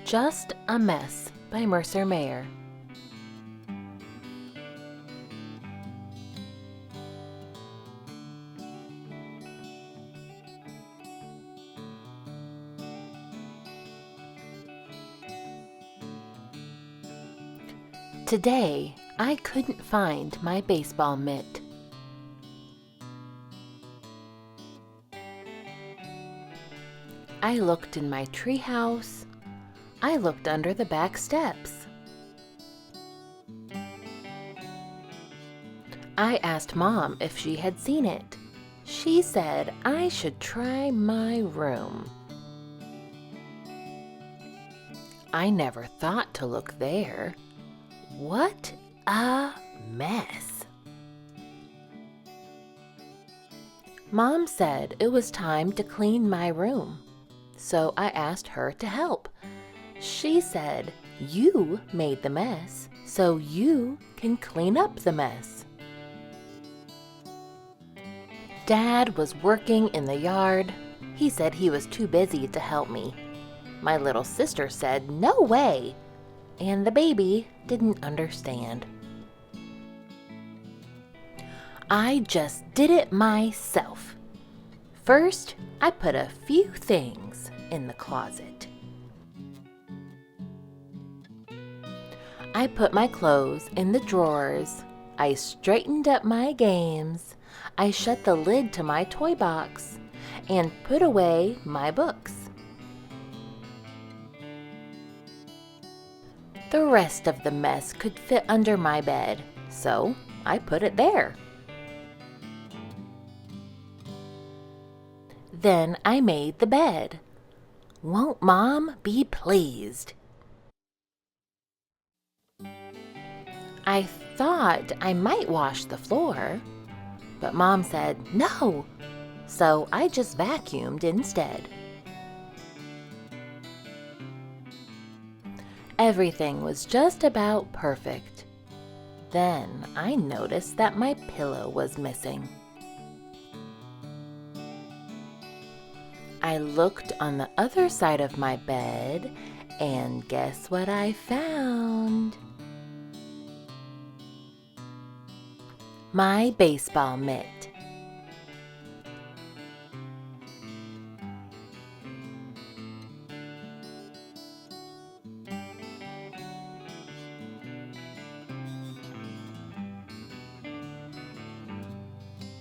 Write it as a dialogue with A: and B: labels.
A: Just a Mess by Mercer. Today, I couldn't find my baseball mitt. I looked in my treehouse. I looked under the back steps. I asked Mom if she had seen it. She said I should try my room. I never thought to look there. What a mess! Mom said it was time to clean my room, so I asked her to help. She said, "You made the mess, so you can clean up the mess." Dad was working in the yard. He said he was too busy to help me. My little sister said, "No way!" And the baby didn't understand. I just did it myself. First, I put a few things in the closet. I put my clothes in the drawers. I straightened up my games. I shut the lid to my toy box and put away my books. The rest of the mess could fit under my bed, so I put it there. Then I made the bed. Won't Mom be pleased? I thought I might wash the floor, but Mom said no, so I just vacuumed instead. Everything was just about perfect. Then I noticed that my pillow was missing. I looked on the other side of my bed, and guess what I found? My baseball mitt.